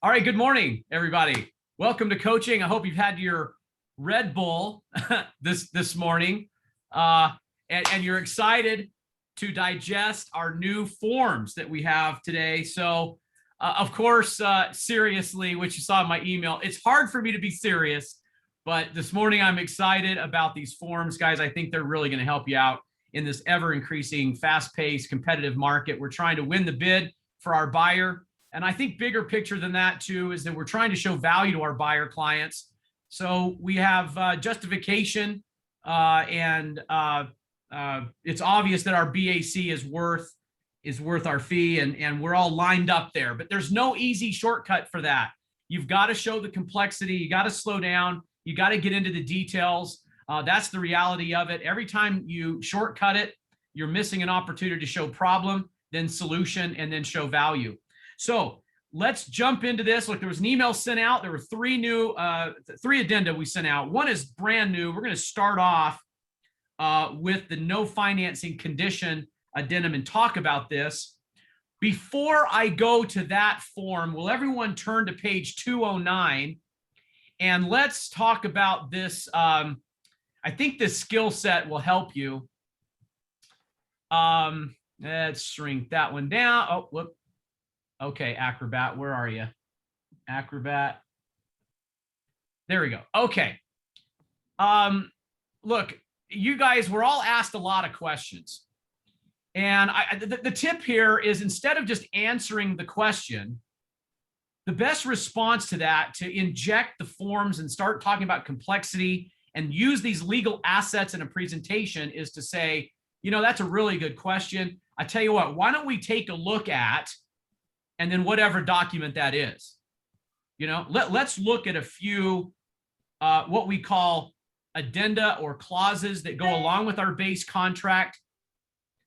All right, good morning, everybody. Welcome to coaching. I hope you've had your Red Bull this morning, and you're excited to digest our new forms that we have today. So, of course, seriously, which you saw in my email, it's hard for me to be serious, but this morning I'm excited about these forms, guys. I think they're really going to help you out in this ever-increasing, fast-paced, competitive market. We're trying to win the bid for our buyer. And I think bigger picture than that too is that we're trying to show value to our buyer clients. So we have justification, and it's obvious that our BAC is worth our fee, and we're all lined up there. But there's no easy shortcut for that. You've got to show the complexity. You got to slow down. You got to get into the details. That's the reality of it. Every time you shortcut it, you're missing an opportunity to show problem, then solution, and then show value. So let's jump into this. Look, there was an email sent out. There were three addenda we sent out. One is brand new. We're going to start off with the no financing condition addendum and talk about this. Before I go to that form, will everyone turn to page 209? And let's talk about this. I think this skill set will help you. Let's shrink that one down. Oh, whoop. Okay, Acrobat, where are you? Acrobat. There we go. Okay. Look, you guys were all asked a lot of questions. And the tip here is, instead of just answering the question, the best response to that, to inject the forms and start talking about complexity and use these legal assets in a presentation, is to say, you know, that's a really good question. I tell you what, why don't we take a look at, and then whatever document that is, you know, let's look at a few what we call addenda or clauses that go along with our base contract.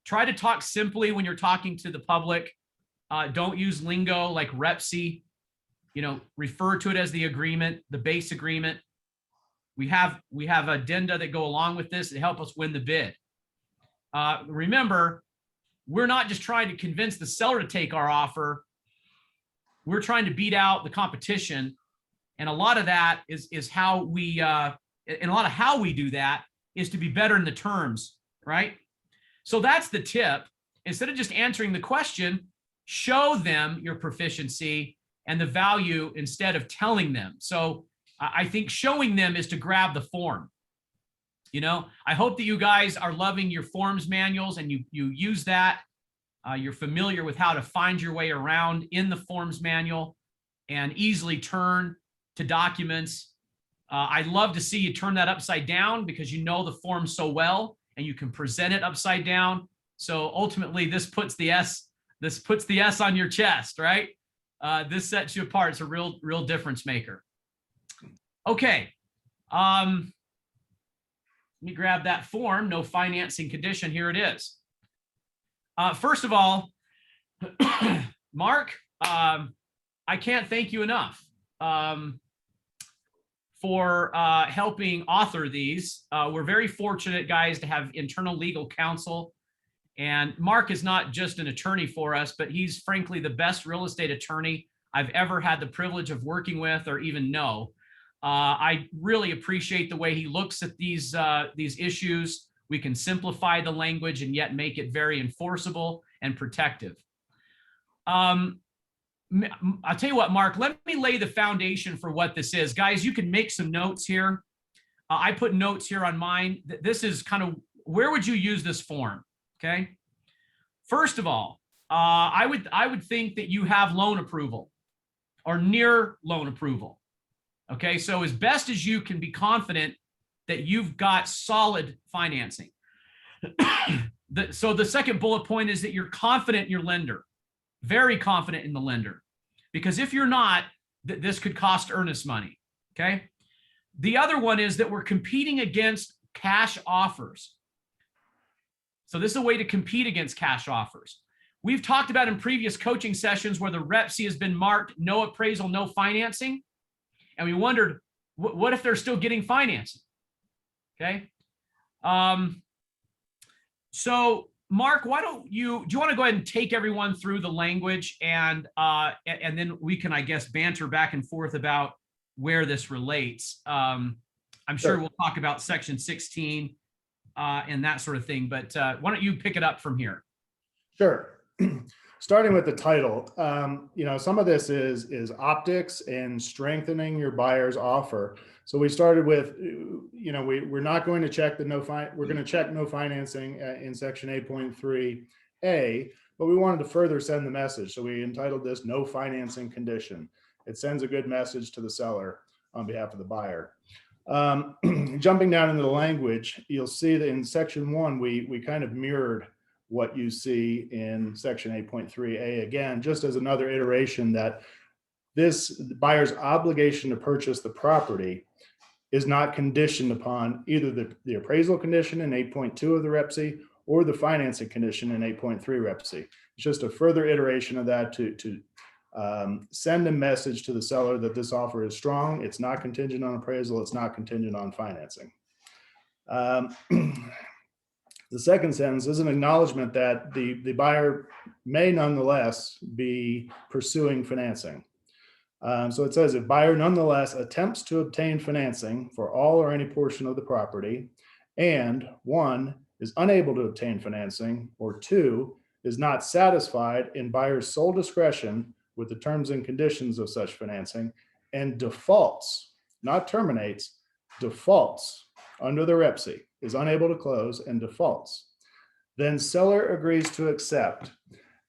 Try to talk simply when you're talking to the public. Don't use lingo like REPSI. You know, refer to it as the agreement, the base agreement. We have addenda that go along with this to help us win the bid. Remember, we're not just trying to convince the seller to take our offer. We're trying to beat out the competition. And a lot of that is how we, and a lot of how we do that is to be better in the terms, right? So that's the tip. Instead of just answering the question, show them your proficiency and the value instead of telling them. So I think showing them is to grab the form. You know, I hope that you guys are loving your forms manuals and you use that. You're familiar with how to find your way around in the forms manual and easily turn to documents. I'd love to see you turn that upside down, because you know the form so well and you can present it upside down. So ultimately, this puts the S on your chest, right? This sets you apart. It's a real difference maker. Okay. Let me grab that form, no financing condition. Here it is. First of all, Mark, I can't thank you enough for helping author these. We're very fortunate, guys, to have internal legal counsel. And Mark is not just an attorney for us, but he's frankly the best real estate attorney I've ever had the privilege of working with or even know. I really appreciate the way he looks at these issues. We can simplify the language and yet make it very enforceable and protective. I'll tell you what, Mark, let me lay the foundation for what this is. Guys, you can make some notes here. I put notes here on mine. This is kind of, where would you use this form? Okay. First of all, I would think that you have loan approval or near loan approval. Okay. So as best as you can be confident that you've got solid financing. So the second bullet point is that you're confident in your lender, very confident in the lender, because if you're not, this could cost Earnest money. Okay. The other one is that we're competing against cash offers. So this is a way to compete against cash offers. We've talked about in previous coaching sessions where the REPSI has been marked no appraisal, no financing. And we wondered, what if they're still getting financing? Okay. So Mark, do you want to go ahead and take everyone through the language, and then we can, I guess, banter back and forth about where this relates. I'm sure we'll talk about section 16 and that sort of thing, but why don't you pick it up from here? Sure. Starting with the title, some of this is optics and strengthening your buyer's offer. So we started with, we're not going to check we're going to check no financing in section 8.3A, but we wanted to further send the message. So we entitled this no financing condition. It sends a good message to the seller on behalf of the buyer. Jumping down into the language, you'll see that in section 1, we kind of mirrored what you see in section 8.3A, again, just as another iteration that this buyer's obligation to purchase the property is not conditioned upon either the appraisal condition in 8.2 of the REPC or the financing condition in 8.3 REPC. It's just a further iteration of that to send a message to the seller that this offer is strong. It's not contingent on appraisal. It's not contingent on financing. The second sentence is an acknowledgement that the buyer may nonetheless be pursuing financing. So it says, if buyer nonetheless attempts to obtain financing for all or any portion of the property, and 1, is unable to obtain financing, or 2, is not satisfied in buyer's sole discretion with the terms and conditions of such financing, and defaults, not terminates, defaults under the REPC, is unable to close and defaults, then seller agrees to accept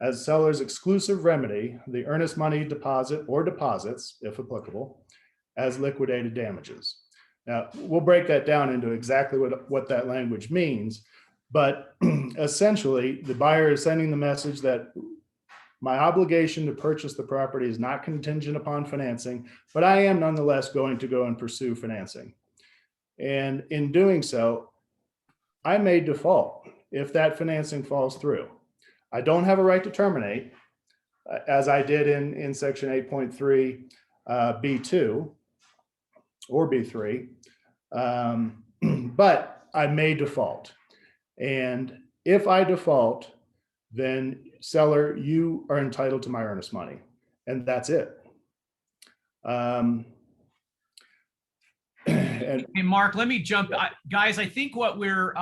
as seller's exclusive remedy the earnest money deposit or deposits, if applicable, as liquidated damages. Now, we'll break that down into exactly what that language means, but essentially the buyer is sending the message that my obligation to purchase the property is not contingent upon financing, but I am nonetheless going to go and pursue financing. And in doing so, I may default if that financing falls through. I don't have a right to terminate, as I did in section 8.3 B2 or B3, but I may default. And if I default, then seller, you are entitled to my earnest money, and that's it. Hey, Mark, let me jump. Guys, I think what we're,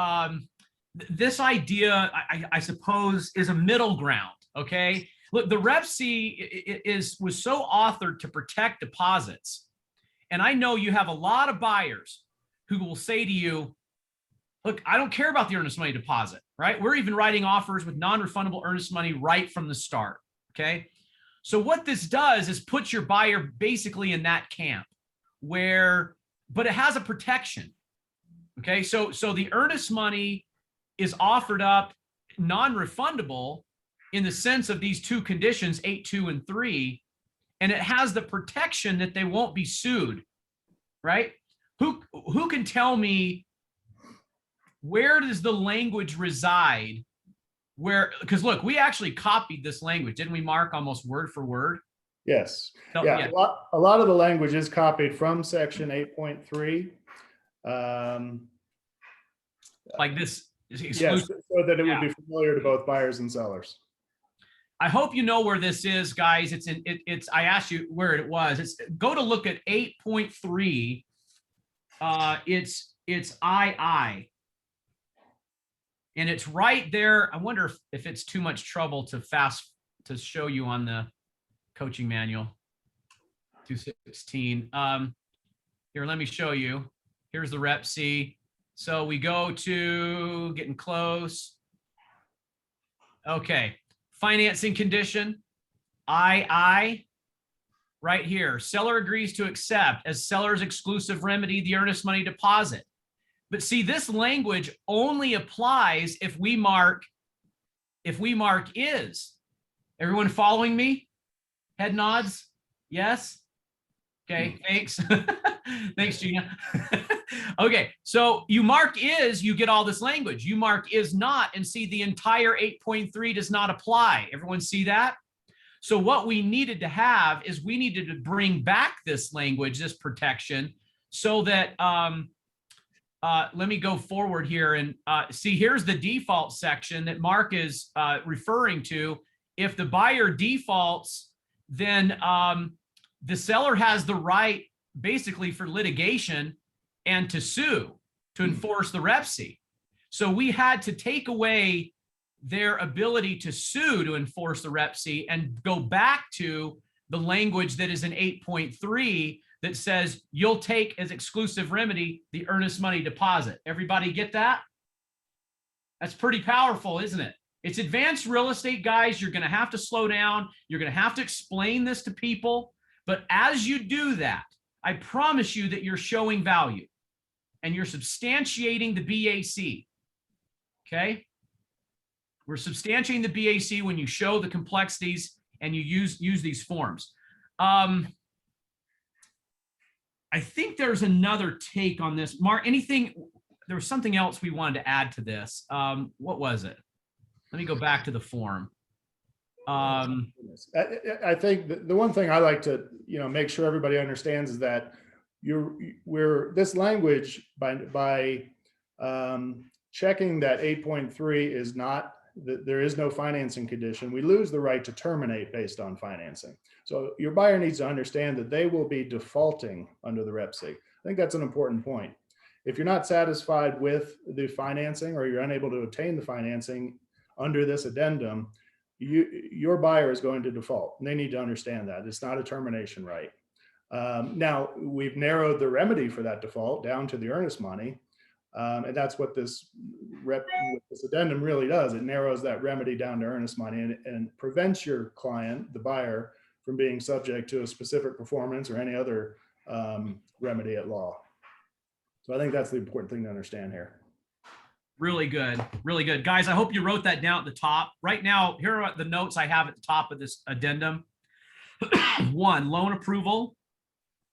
this idea, I suppose, is a middle ground, okay? Look, the REPC was so authored to protect deposits. And I know you have a lot of buyers who will say to you, look, I don't care about the earnest money deposit, right? We're even writing offers with non-refundable earnest money right from the start, okay? So what this does is put your buyer basically in that camp where, but it has a protection, okay? So the earnest money is offered up non-refundable in the sense of these two conditions, 8.2 and 3, and it has the protection that they won't be sued, right? Who can tell me where does the language reside? Where, because look, we actually copied this language, didn't we, Mark, almost word for word? Yes. So, yeah. A lot of the language is copied from section 8.3. Like this is exclusive. Yes, so that it would be familiar to both buyers and sellers. I hope you know where this is, guys. It's I asked you where it was. It's go to look at 8.3. It's II. And it's right there. I wonder if it's too much trouble to show you on the coaching manual. 216. Here, let me show you. Here's the REPC. So we go to getting close. Okay. Financing condition, II, right here. Seller agrees to accept as seller's exclusive remedy the earnest money deposit. But see, this language only applies if we mark is. Everyone following me? Head nods? Yes? Okay, thanks. Thanks, Gina. Okay, so you mark is, you get all this language. You mark is not, and see the entire 8.3 does not apply. Everyone see that? So what we needed to have is we needed to bring back this language, this protection, so that let me go forward here and see, here's the default section that Mark is referring to. If the buyer defaults, then the seller has the right basically for litigation and to sue, to enforce the REPC. So we had to take away their ability to sue to enforce the REPC and go back to the language that is in 8.3 that says you'll take as exclusive remedy the earnest money deposit. Everybody get that? That's pretty powerful, isn't it? It's advanced real estate, guys. You're going to have to slow down. You're going to have to explain this to people. But as you do that, I promise you that you're showing value and you're substantiating the BAC. Okay? We're substantiating the BAC when you show the complexities and you use these forms. I think there's another take on this. Mark, anything, there was something else we wanted to add to this. What was it? Let me go back to the form. I think the one thing I like to, make sure everybody understands is that this language by checking that 8.3 is not, that there is no financing condition, we lose the right to terminate based on financing. So your buyer needs to understand that they will be defaulting under the REPC. I think that's an important point. If you're not satisfied with the financing or you're unable to obtain the financing under this addendum, your buyer is going to default, and they need to understand that. It's not a termination right. Now, we've narrowed the remedy for that default down to the earnest money, and that's what this addendum really does. It narrows that remedy down to earnest money and prevents your client, the buyer, from being subject to a specific performance or any other remedy at law. So I think that's the important thing to understand here. Really good. Really good. Guys, I hope you wrote that down at the top. Right now, here are the notes I have at the top of this addendum. 1, loan approval,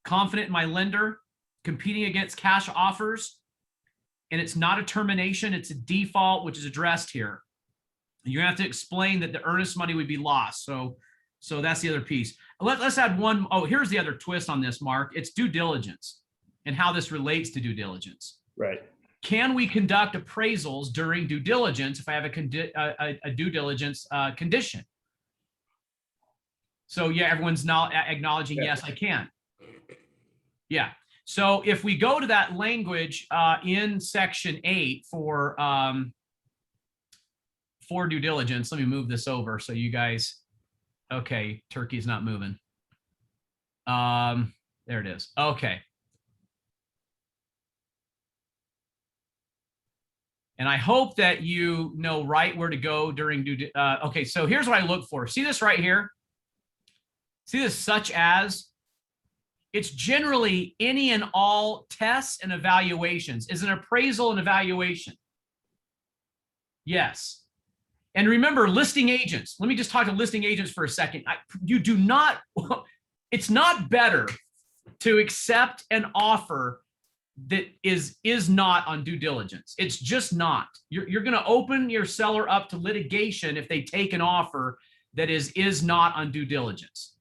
confident in my lender, competing against cash offers, and it's not a termination, it's a default, which is addressed here. You have to explain that the earnest money would be lost. So that's the other piece. Let's add one. Oh, here's the other twist on this, Mark. It's due diligence and how this relates to due diligence. Right. Can we conduct appraisals during due diligence if I have a due diligence condition? So yeah, everyone's now acknowledging, yes, I can. Yeah. So if we go to that language in section 8 for due diligence, let me move this over so you guys, okay, turkey's not moving. There it is. Okay. And I hope that you know right where to go during okay, so here's what I look for. See this right here? See this such as? It's generally any and all tests and evaluations. Is an appraisal an evaluation? Yes. And remember, listing agents. Let me just talk to listing agents for a second. You do not, it's not better to accept an offer that is not on due diligence. It's just not. You're going to open your seller up to litigation if they take an offer that is not on due diligence.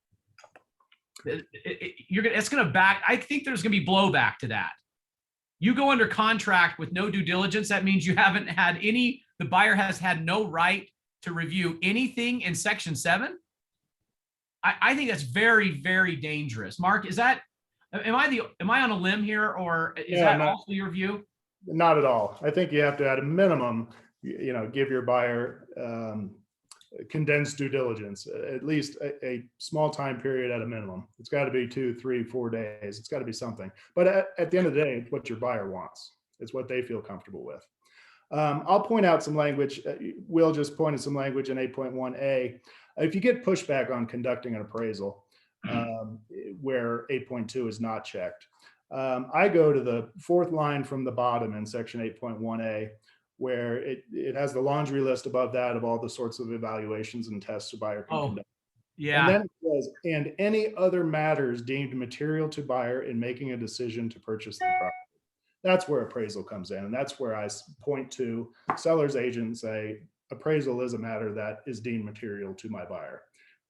It's going to back. I think there's going to be blowback to that. You go under contract with no due diligence. That means you haven't had any. The buyer has had no right to review anything in Section 7. I think that's very, very dangerous. Mark, is that? Am I on a limb here, or is that also your view? Not at all. I think you have to, at a minimum, give your buyer condensed due diligence, at least a small time period at a minimum. It's got to be 2, 3, 4 days. It's got to be something. But at the end of the day, it's what your buyer wants. It's what they feel comfortable with. I'll point out some language. Will just pointed some language in 8.1a. If you get pushback on conducting an appraisal, where 8.2 is not checked, I go to the 4th line from the bottom in section 8.1a, where it has the laundry list above that of all the sorts of evaluations and tests a buyer can conduct. Yeah. And then it says, and any other matters deemed material to buyer in making a decision to purchase the property. That's where appraisal comes in. And that's where I point to seller's agent and say, appraisal is a matter that is deemed material to my buyer.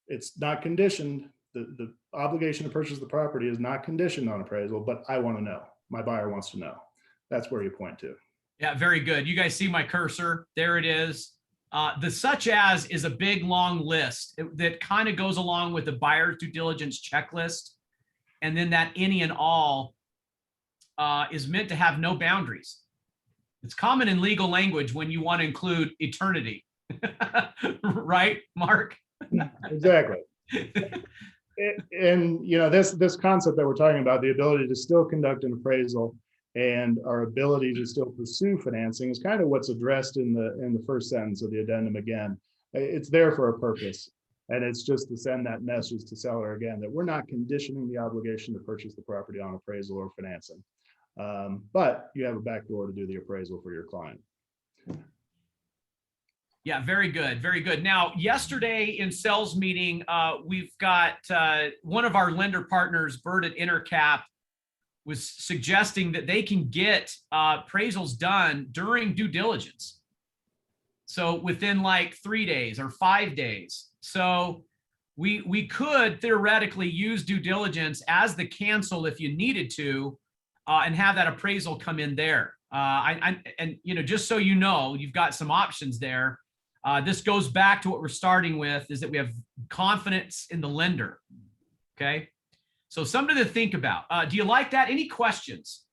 It's not conditioned. The obligation to purchase the property is not conditioned on appraisal, but I want to know. My buyer wants to know. that's where you point to. Yeah, very good. You guys see my cursor? There it is. The such as is a big, long list that kind of goes along with the buyer's due diligence checklist. And then that any and all is meant to have no boundaries. It's common in legal language when you want to include eternity. Right, Mark? Exactly. And this concept that we're talking about, the ability to still conduct an appraisal and our ability to still pursue financing, is kind of what's addressed in the first sentence of the addendum. Again, it's there for a purpose, and it's just to send that message to seller again that we're not conditioning the obligation to purchase the property on appraisal or financing, but you have a back door to do the appraisal for your client. Yeah, very good. Very good. Now, yesterday in sales meeting, we've got one of our lender partners, Bert at Intercap, was suggesting that they can get appraisals done during due diligence. So within like 3 days or 5 days. So we could theoretically use due diligence as the cancel if you needed to, and have that appraisal come in there. And just so you know, you've got some options there. This goes back to what we're starting with, is that we have confidence in the lender. Okay. So something to think about. Do you like that? Any questions?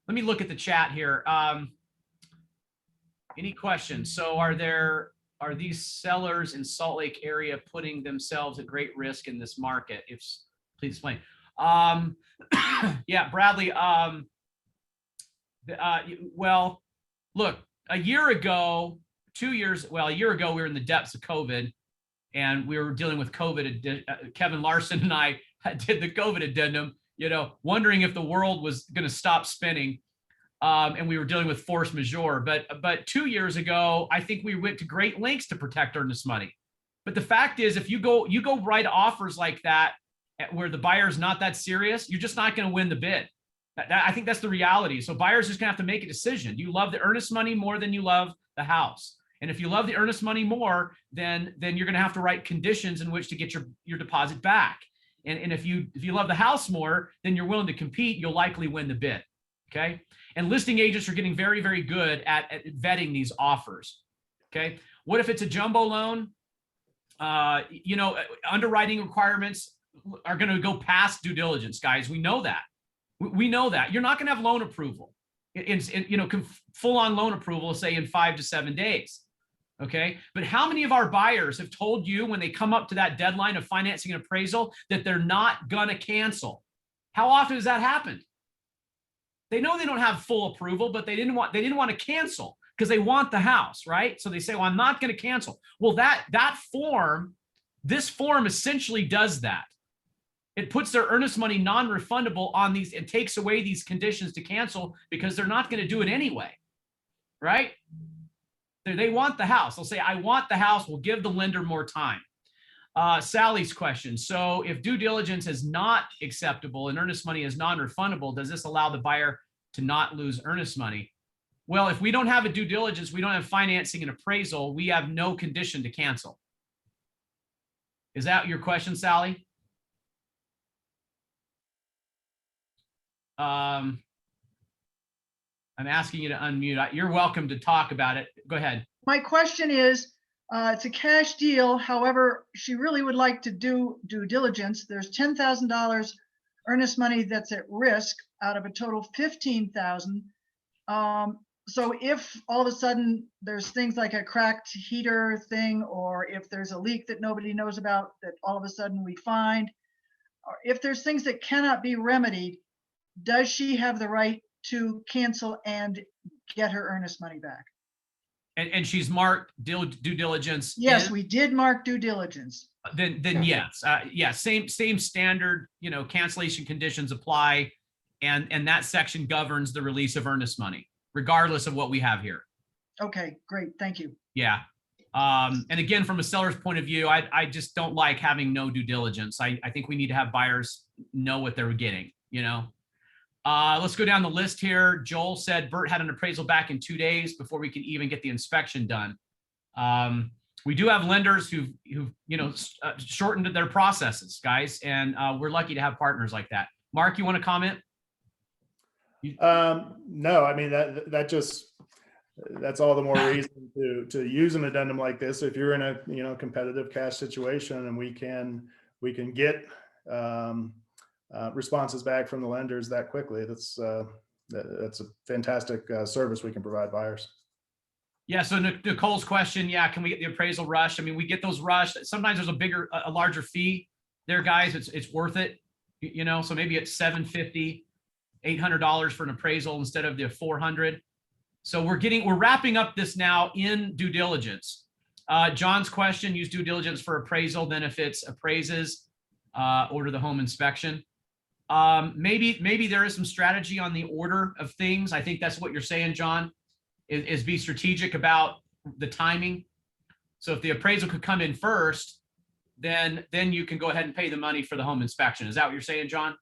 Let me look at the chat here. Any questions? So are these sellers in Salt Lake area putting themselves at great risk in this market? If please explain. Yeah, Bradley. Well, look, a year ago, 2 years, well, a year ago, we were in the depths of COVID, and we were dealing with COVID. Kevin Larson and I did the COVID addendum, wondering if the world was going to stop spinning. And we were dealing with force majeure. But 2 years ago, I think we went to great lengths to protect earnest money. But the fact is, if you go write offers like that, where the buyer is not that serious, you're just not going to win the bid. I think that's the reality. So buyers just going to have to make a decision. Do you love the earnest money more than you love the house? And if you love the earnest money more, then you're going to have to write conditions in which to get your deposit back. And if you love the house more, then you're willing to compete, you'll likely win the bid. Okay. And listing agents are getting very, very good at vetting these offers. Okay. What if it's a jumbo loan? Underwriting requirements are going to go past due diligence, guys. We know that. We know that. You're not going to have loan approval full on loan approval, say in 5 to 7 days. Okay. But how many of our buyers have told you when they come up to that deadline of financing and appraisal that they're not going to cancel? How often has that happened? They know they don't have full approval, but they didn't want to cancel because they want the house, right? So they say, well, I'm not going to cancel. Well, this form essentially does that. It puts their earnest money non-refundable on these and takes away these conditions to cancel because they're not going to do it anyway, right? They want the house. They'll say, I want the house. We'll give the lender more time. Sally's question. So if due diligence is not acceptable and earnest money is non-refundable, does this allow the buyer to not lose earnest money? Well, if we don't have a due diligence, we don't have financing and appraisal, we have no condition to cancel. Is that your question, Sally? I'm asking you to unmute. You're welcome to talk about it. Go ahead. My question is, it's a cash deal. However, she really would like to do due diligence. There's $10,000 earnest money that's at risk out of a total of $15,000. So if all of a sudden there's things like a cracked heater thing, or if there's a leak that nobody knows about that all of a sudden we find, or if there's things that cannot be remedied, does she have the right to cancel and get her earnest money back? And she's marked due diligence. Yes, we did mark due diligence. Then yes, same standard. Cancellation conditions apply, and that section governs the release of earnest money, regardless of what we have here. Okay, great, thank you. Yeah, and again, from a seller's point of view, I just don't like having no due diligence. I think we need to have buyers know what they're getting. Let's go down the list here. Joel said Bert had an appraisal back in 2 days before we could even get the inspection done. We do have lenders who've shortened their processes, guys, and we're lucky to have partners like that. Mark, you want to comment? No, I mean, that's all the more reason to use an addendum like this. If you're in a, competitive cash situation and we can get responses back from the lenders that quickly, that's a fantastic service we can provide buyers. Yeah. So Nicole's question, yeah, can we get the appraisal rushed? I mean, we get those rushed. Sometimes there's a larger fee there, guys. It's worth it, so maybe it's $750, $800 for an appraisal instead of the $400. So we're wrapping up this now in due diligence. John's question, use due diligence for appraisal. Then if it's appraises, order the home inspection. Maybe there is some strategy on the order of things. I think that's what you're saying, John, is be strategic about the timing. So if the appraisal could come in first, then you can go ahead and pay the money for the home inspection. Is that what you're saying, John?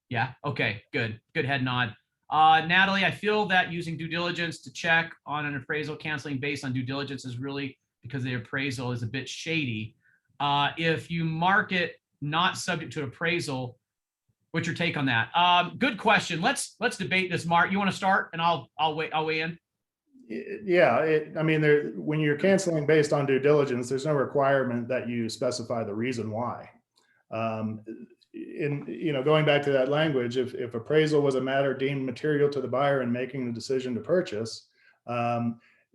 Yeah. Okay, good head nod. Natalie, I feel that using due diligence to check on an appraisal canceling based on due diligence is really because the appraisal is a bit shady. If you mark it not subject to appraisal, what's your take on that? Good question. Let's debate this, Mark. You want to start, and I'll weigh in. Yeah, when you're canceling based on due diligence, there's no requirement that you specify the reason why. Going back to that language, if appraisal was a matter deemed material to the buyer in making the decision to purchase,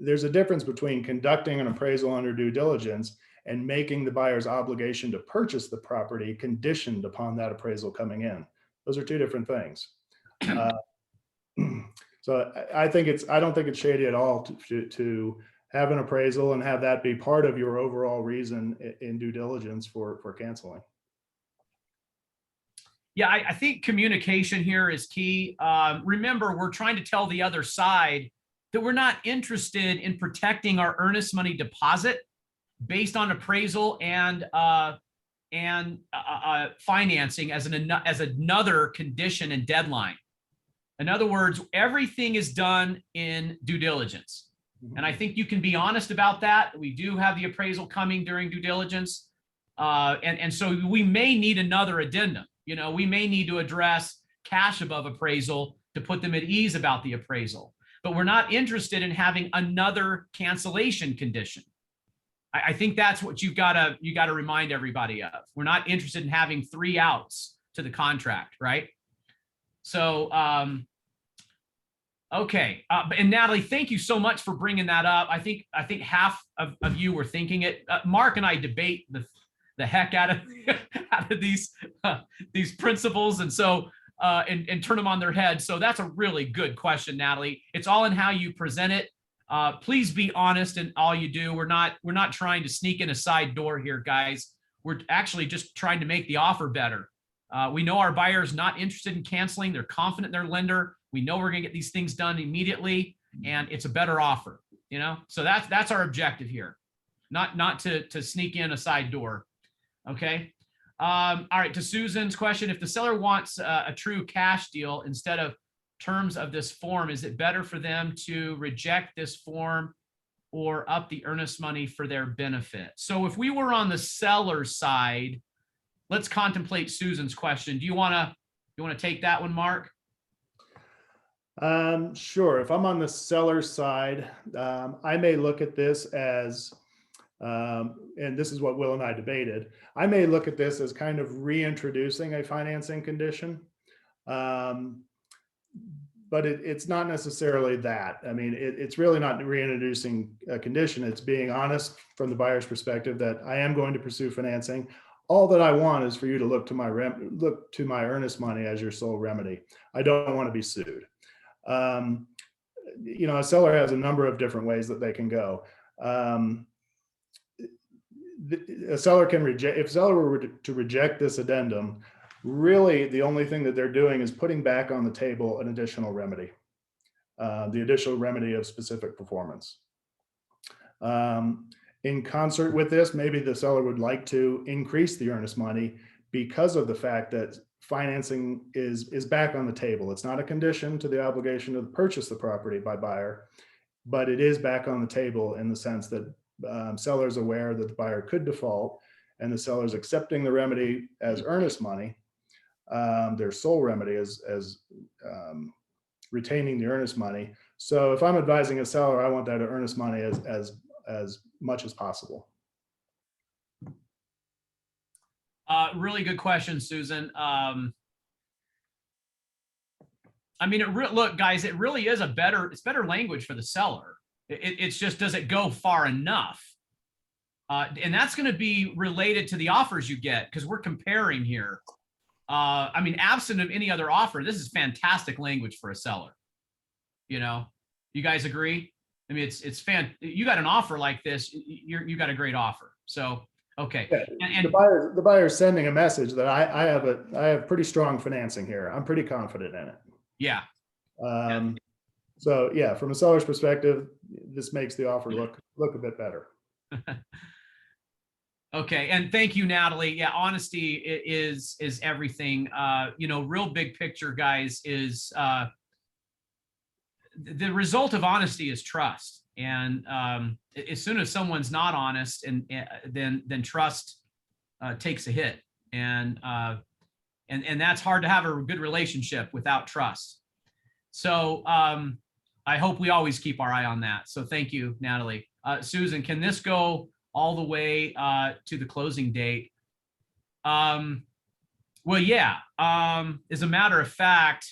there's a difference between conducting an appraisal under due diligence and making the buyer's obligation to purchase the property conditioned upon that appraisal coming in. Those are two different things. So I don't think it's shady at all to have an appraisal and have that be part of your overall reason in due diligence for canceling. Yeah, I think communication here is key. Remember, we're trying to tell the other side that we're not interested in protecting our earnest money deposit based on appraisal and financing as another condition and deadline. In other words, everything is done in due diligence. And I think you can be honest about that. We do have the appraisal coming during due diligence. And so we may need another addendum. We may need to address cash above appraisal to put them at ease about the appraisal. But we're not interested in having another cancellation condition. I think that's what you gotta remind everybody of. We're not interested in having 3 outs to the contract, right? So, okay. And Natalie, thank you so much for bringing that up. I think half of you were thinking it. Mark and I debate the heck out of these principles, and so and turn them on their head. So that's a really good question, Natalie. It's all in how you present it. Please be honest in all you do. We're not trying to sneak in a side door here, guys. We're actually just trying to make the offer better. We know our buyer is not interested in canceling. They're confident in their lender. We know we're going to get these things done immediately, and it's a better offer. So that's our objective here, not to sneak in a side door. Okay. All right. To Susan's question, if the seller wants a true cash deal instead of terms of this form, is it better for them to reject this form or up the earnest money for their benefit? So if we were on the seller's side, let's contemplate Susan's question. Do you want to take that one, Mark? Sure. If I'm on the seller's side, I may look at this as, and this is what Will and I debated, I may look at this as kind of reintroducing a financing condition. But it's not necessarily that. I mean, it's really not reintroducing a condition. It's being honest from the buyer's perspective that I am going to pursue financing. All that I want is for you to look to my earnest money as your sole remedy. I don't want to be sued. A seller has a number of different ways that they can go. A seller can reject, if a seller were to reject this addendum, really the only thing that they're doing is putting back on the table an additional remedy, the additional remedy of specific performance. In concert with this, maybe the seller would like to increase the earnest money because of the fact that financing is back on the table. It's not a condition to the obligation to purchase the property by buyer, but it is back on the table in the sense that seller's aware that the buyer could default, and the seller's accepting the remedy as earnest money, their sole remedy as retaining the earnest money. So if I'm advising a seller, I want that earnest money as much as possible. Really good question, Susan. I mean, look, guys, it really is it's better language for the seller. It's just, does it go far enough? And that's going to be related to the offers you get, because we're comparing here. I mean, absent of any other offer, this is fantastic language for a seller. You know, you guys agree? I mean, you got an offer like this, you got a great offer. So, okay. Yeah, and the buyer's sending a message that I have pretty strong financing here. I'm pretty confident in it. yeah. So yeah, from a seller's perspective, this makes the offer look a bit better. Okay, and thank you, Natalie. Yeah, honesty is everything. You know, real big picture, guys, is the result of honesty is trust. And as soon as someone's not honest, and then trust takes a hit, and that's hard to have a good relationship without trust. So I hope we always keep our eye on that. So thank you, Natalie. Susan, can this go all the way to the closing date? Well, yeah. As a matter of fact,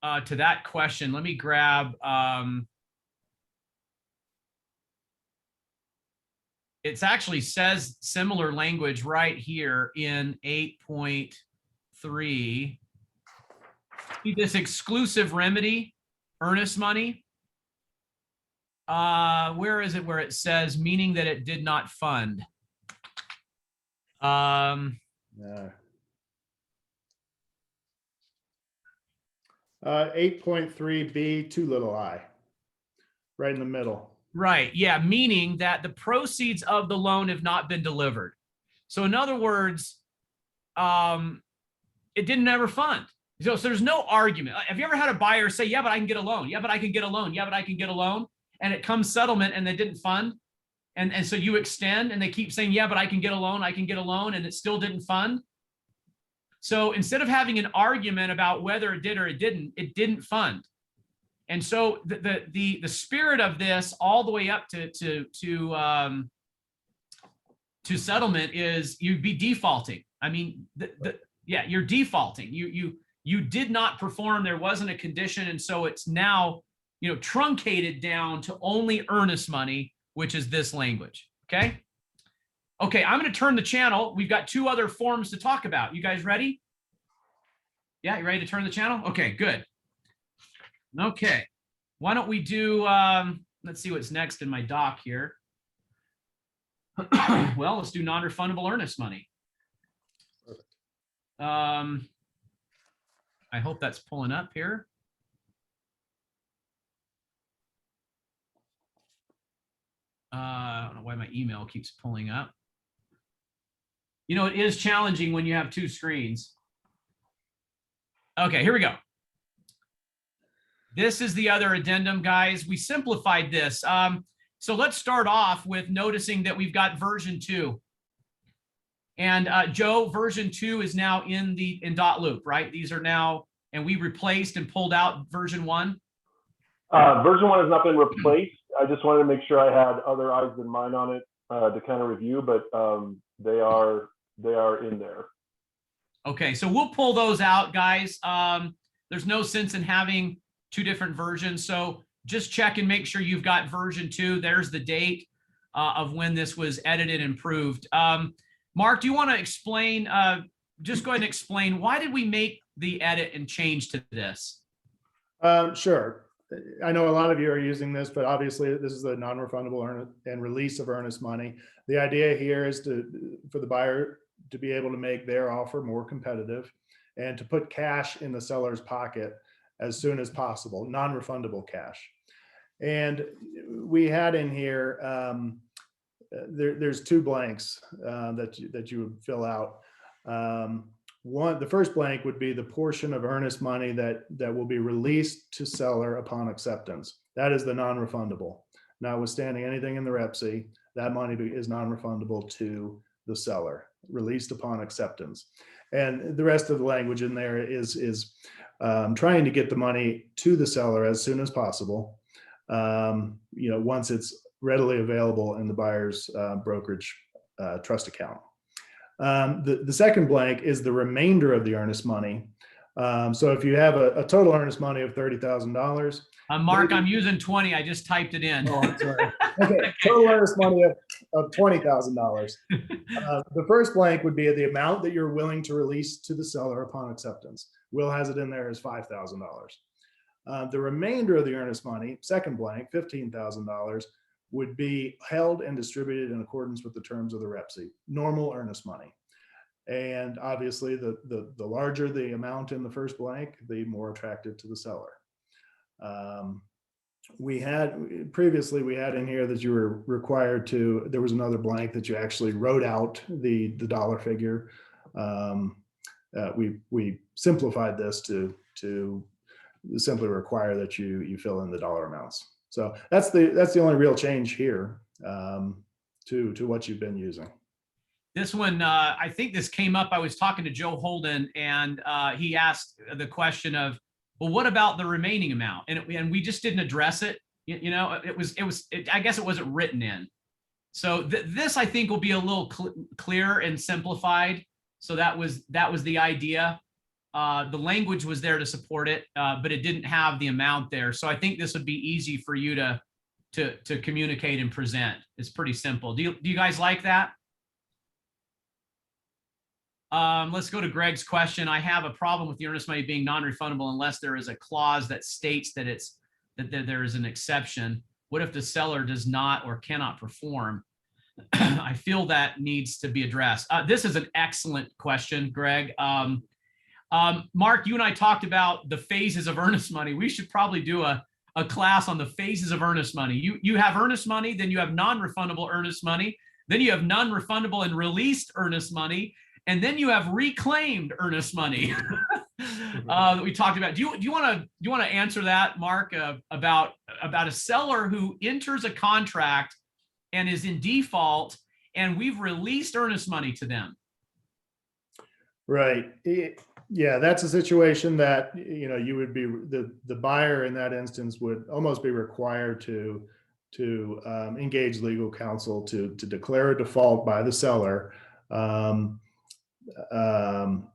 to that question, let me grab. It actually says similar language right here in 8.3. See this exclusive remedy, earnest money. Where is it where it says meaning that it did not fund? Yeah. 8.3B, too little I, right in the middle. Right. Yeah. Meaning that the proceeds of the loan have not been delivered. So in other words, it didn't ever fund. So there's no argument. Have you ever had a buyer say, yeah, but I can get a loan. Yeah, but I can get a loan. Yeah, but I can get a loan. And it comes settlement and they didn't fund. And so you extend and they keep saying, yeah, but I can get a loan. I can get a loan. And it still didn't fund. So instead of having an argument about whether it did or it didn't fund. And so the spirit of this all the way up to settlement is you'd be defaulting. I mean, yeah, you're defaulting. You did not perform. There wasn't a condition. And so it's now, truncated down to only earnest money, which is this language. Okay. Okay. I'm going to turn the channel. We've got two other forms to talk about. You guys ready? Yeah. You ready to turn the channel? Okay, good. Okay. Why don't we do, let's see what's next in my doc here. Well, let's do non-refundable earnest money. I hope that's pulling up here. I don't know why my email keeps pulling up. It is challenging when you have two screens. Okay, here we go. This is the other addendum, guys. We simplified this. So let's start off with noticing that we've got version 2. And Joe, version 2 is now in dot loop, right? These are now, and we replaced and pulled out version 1. Version 1 has not been replaced. I just wanted to make sure I had other eyes than mine on it to kind of review, but they are in there. Okay, so we'll pull those out, guys. There's no sense in having two different versions. So just check and make sure you've got version 2. There's the date of when this was edited and approved. Mark, do you want to explain, just go ahead and explain, why did we make the edit and change to this? Sure. I know a lot of you are using this, but obviously this is the non-refundable and release of earnest money. The idea here is for the buyer to be able to make their offer more competitive and to put cash in the seller's pocket as soon as possible, non-refundable cash. And we had in here, there's 2 blanks that you would fill out. The first blank would be the portion of earnest money that will be released to seller upon acceptance. That is the non-refundable. Notwithstanding anything in the REPC, that money is non-refundable to the seller, released upon acceptance. And the rest of the language in there is trying to get the money to the seller as soon as possible. Once it's readily available in the buyer's brokerage trust account. The second blank is the remainder of the earnest money. So if you have a total earnest money of $30,000. Mark, I'm using 20. I just typed it in. Oh, I'm sorry. Okay, total earnest money of $20,000. The first blank would be the amount that you're willing to release to the seller upon acceptance. Will has it in there as $5,000. The remainder of the earnest money, second blank, $15,000, would be held and distributed in accordance with the terms of the REPC, normal earnest money. And obviously, the larger the amount in the first blank, the more attractive to the seller. We had previously in here that you were required to, there was another blank that you actually wrote out the dollar figure. We simplified this to simply require that you fill in the dollar amounts. So that's the only real change here to what you've been using. This one, I think this came up. I was talking to Joe Holden, and he asked the question of, well, what about the remaining amount? And we just didn't address it. I guess it wasn't written in. So this, I think, will be a little clearer and simplified. So that was the idea. The language was there to support it, but it didn't have the amount there. So I think this would be easy for you to communicate and present. It's pretty simple. Do you guys like that? Let's go to Greg's question. I have a problem with the earnest money being non-refundable unless there is a clause that states that there is an exception. What if the seller does not or cannot perform? I feel that needs to be addressed. This is an excellent question, Greg. Mark, you and I talked about the phases of earnest money. We should probably do a class on the phases of earnest money. You have earnest money, then you have non-refundable earnest money, then you have non-refundable and released earnest money, and then you have reclaimed earnest money that we talked about. Do you want to answer that, Mark, about a seller who enters a contract and is in default, and we've released earnest money to them? Right. Yeah, that's a situation that you would be the buyer in that instance would almost be required to engage legal counsel to declare a default by the seller.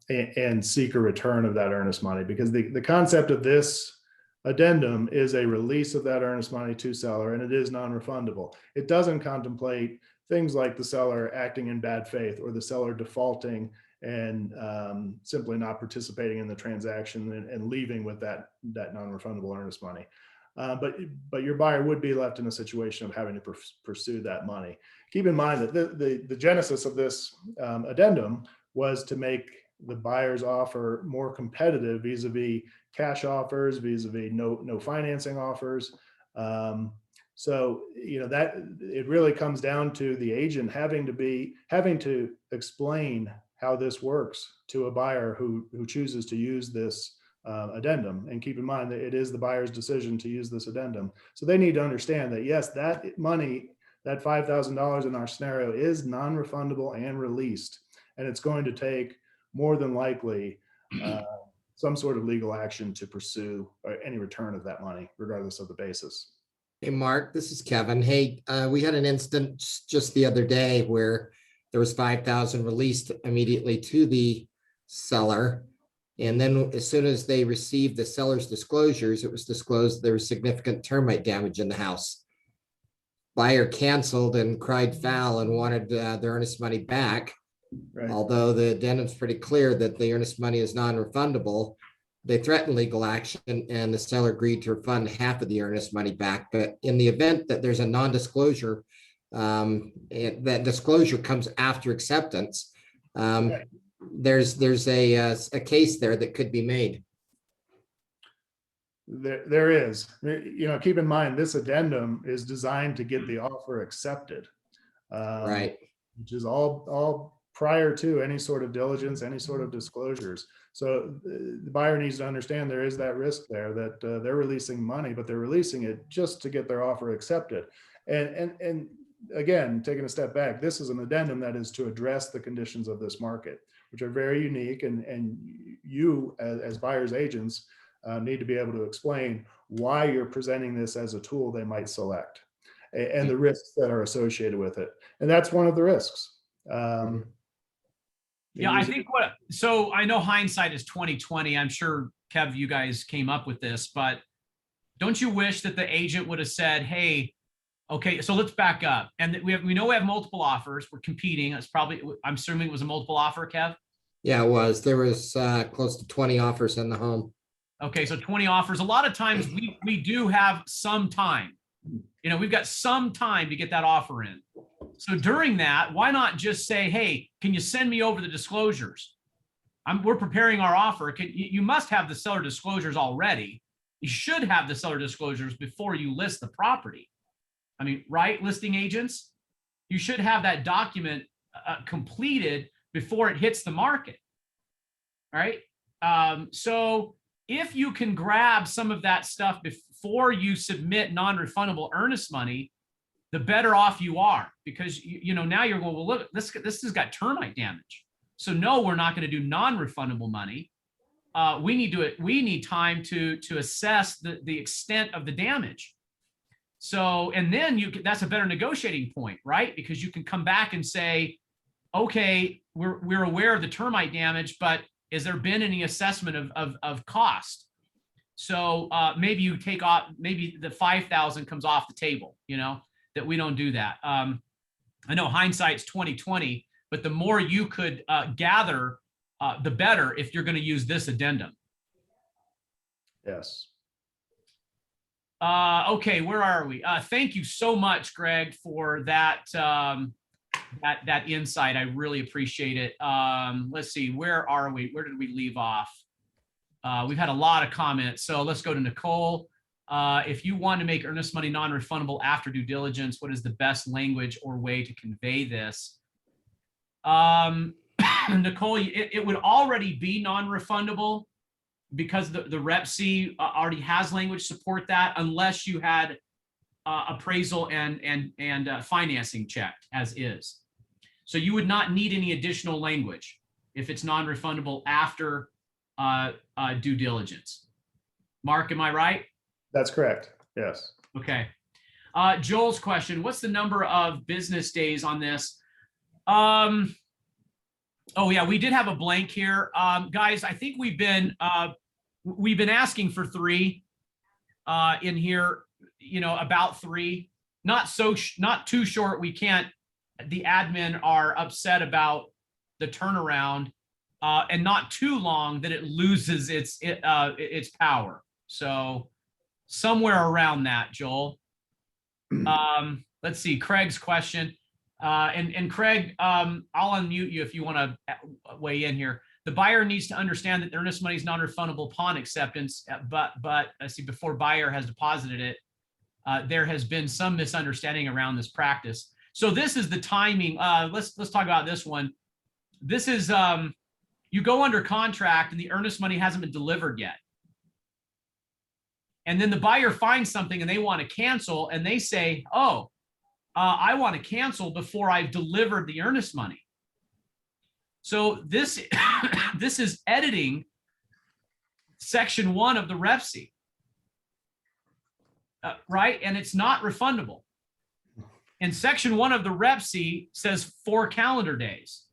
And seek a return of that earnest money, because the concept of this addendum is a release of that earnest money to seller, and it is non-refundable. It doesn't contemplate things like the seller acting in bad faith or the seller defaulting and simply not participating in the transaction and leaving with that non-refundable earnest money. But your buyer would be left in a situation of having to pursue that money. Keep in mind that the genesis of this addendum was to make the buyer's offer more competitive vis-a-vis cash offers, vis-a-vis no financing offers. So that it really comes down to the agent having to explain how this works to a buyer who chooses to use this addendum. And keep in mind that it is the buyer's decision to use this addendum. So they need to understand that, yes, that money, that $5,000 in our scenario, is non-refundable and released. And it's going to take more than likely some sort of legal action to pursue any return of that money, regardless of the basis. Hey, Mark, this is Kevin. Hey, we had an instance just the other day where there was 5,000 released immediately to the seller. And then as soon as they received the seller's disclosures, it was disclosed there was significant termite damage in the house. Buyer canceled and cried foul and wanted their earnest money back. Right. Although the addendum is pretty clear that the earnest money is non-refundable, they threatened legal action and the seller agreed to refund half of the earnest money back. But in the event that there's a non-disclosure, that disclosure comes after acceptance, right. There's a case there that could be made. There is. Keep in mind, this addendum is designed to get the offer accepted. Right. Which is all prior to any sort of diligence, any sort of disclosures. So the buyer needs to understand there is that risk there that they're releasing money, but they're releasing it just to get their offer accepted. And again, taking a step back, this is an addendum that is to address the conditions of this market. which are very unique, and you as buyer's agents need to be able to explain why you're presenting this as a tool they might select and the risks that are associated with it. And that's one of the risks. Yeah, I think so I know hindsight is 2020. I'm sure, Kev, you guys came up with this, but don't you wish that the agent would have said, hey, okay, so let's back up. And we know we have multiple offers. We're competing. It's probably, I'm assuming it was a multiple offer, Kev? Yeah, it was. There was close to 20 offers in the home. Okay, so 20 offers. A lot of times we do have some time. We've got some time to get that offer in. So during that, why not just say, hey, can you send me over the disclosures? We're preparing our offer. You must have the seller disclosures already. You should have the seller disclosures before you list the property. I mean, right, listing agents? You should have that document completed before it hits the market, right? So if you can grab some of that stuff before you submit non-refundable earnest money, the better off you are, because now you're going, well, look, this has got termite damage. So no, we're not going to do non-refundable money. We need time to assess the extent of the damage. So, and then that's a better negotiating point, right? Because you can come back and say, okay, we're aware of the termite damage, but has there been any assessment of cost? So maybe you take off, maybe the 5,000 comes off the table, that we don't do that. I know hindsight's 2020, but the more you could gather, the better if you're going to use this addendum. Yes. Okay, where are we? Thank you so much, Greg, for that that insight. I really appreciate it. Let's see, where are we? Where did we leave off? We've had a lot of comments, so let's go to Nicole. If you want to make earnest money non-refundable after due diligence, what is the best language or way to convey this? Nicole, it would already be non-refundable because the Rep C already has language support that, unless you had appraisal and financing checked as is. So you would not need any additional language if it's non-refundable after due diligence. Mark, am I right? That's correct. Yes. Okay. Joel's question, what's the number of business days on this? Oh yeah, we did have a blank here. Guys, I think we've been asking for 3 in here, about 3, not too short. We can't, the admin are upset about the turnaround, and not too long that it loses its power. So somewhere around that, Joel. Let's see, Craig's question. And Craig, I'll unmute you if you want to weigh in here. The buyer needs to understand that the earnest money is non-refundable upon acceptance, but I see before buyer has deposited it, there has been some misunderstanding around this practice. So this is the timing. Let's talk about this one. This is you go under contract and the earnest money hasn't been delivered yet. And then the buyer finds something and they want to cancel, and they say, oh, I want to cancel before I've delivered the earnest money. So this, this is editing section 1 of the Rep C, right? And it's not refundable. And section 1 of the Rep C says 4 calendar days,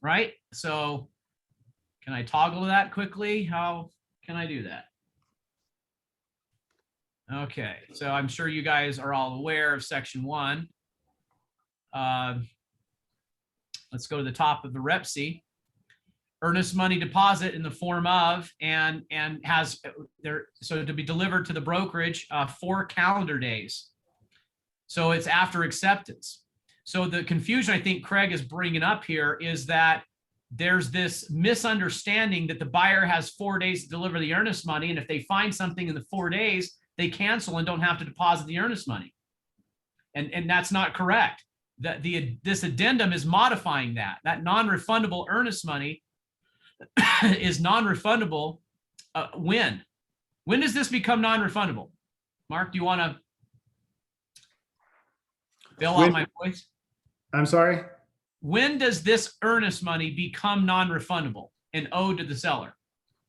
right? So can I toggle that quickly? How can I do that? Okay, so I'm sure you guys are all aware of section 1. Let's go to the top of the Rep C. Earnest money deposit in the form of and has there, so to be delivered to the brokerage 4 calendar days. So it's after acceptance. So the confusion I think Craig is bringing up here is that there's this misunderstanding that the buyer has 4 days to deliver the earnest money, and if they find something in the 4 days, they cancel and don't have to deposit the earnest money. And that's not correct. This addendum is modifying that. That non-refundable earnest money is non-refundable when? When does this become non-refundable? Mark, do you want to fill out my voice? I'm sorry? when does this earnest money become non-refundable and owed to the seller?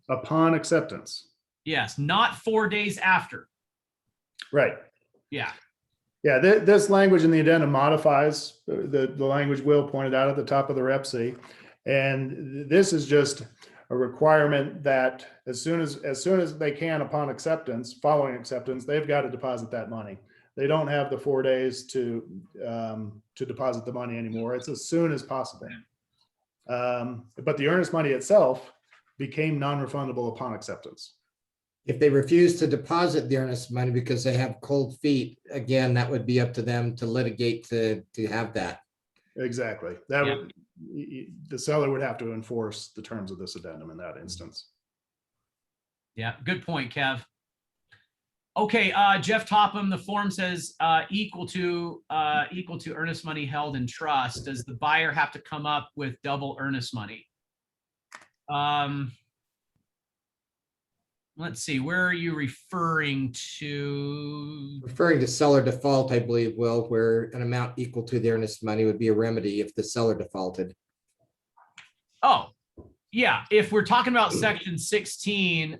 Upon acceptance. Yes, not 4 days after. Right. Yeah. Yeah, this language in the addendum modifies the language Will pointed out at the top of the Rep C. And this is just a requirement that as soon as they can upon acceptance, following acceptance, they've got to deposit that money. They don't have the 4 days to deposit the money anymore. It's as soon as possible. But the earnest money itself became non-refundable upon acceptance. If they refuse to deposit the earnest money because they have cold feet, again, that would be up to them to litigate to have that. Exactly. That would, the seller would have to enforce the terms of this addendum in that instance. Yeah, good point, Kev. Okay, Jeff Topham, the form says equal to earnest money held in trust. Does the buyer have to come up with double earnest money? Let's see, where are you referring to? Referring to seller default, I believe, Will, where an amount equal to the earnest money would be a remedy if the seller defaulted. Oh, yeah. If we're talking about section 16,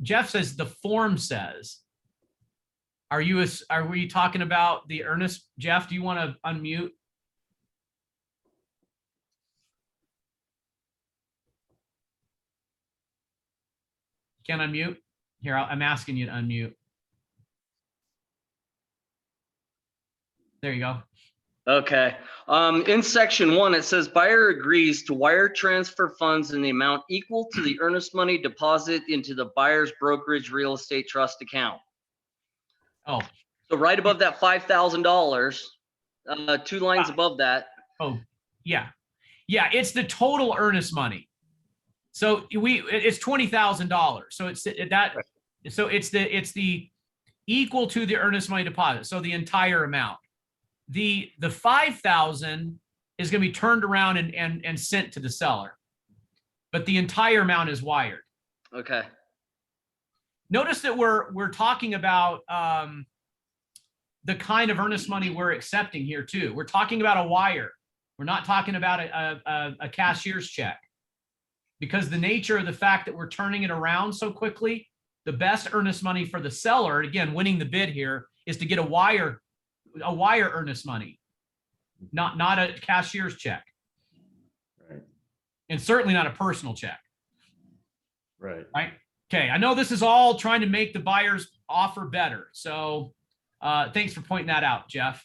Jeff says the form says. Are we talking about the earnest? Jeff, do you want to unmute? Can't unmute? Here, I'm asking you to unmute. There you go. Okay. In section 1, it says buyer agrees to wire transfer funds in the amount equal to the earnest money deposit into the buyer's brokerage real estate trust account. Oh, So right above that $5,000, 2 lines above that. oh, yeah. Yeah, it's the total earnest money. So it's $20,000. So it's the equal to the earnest money deposit. So the entire amount. The 5,000 is going to be turned around and sent to the seller, but the entire amount is wired. Okay. Notice that we're talking about the kind of earnest money we're accepting here too. We're talking about a wire. We're not talking about a cashier's check, because the nature of the fact that we're turning it around so quickly, the best earnest money for the seller, again, winning the bid here, is to get a wire earnest money, not a cashier's check. Right. And certainly not a personal check. Right. Right. Okay. I know this is all trying to make the buyer's offer better. So thanks for pointing that out, Jeff.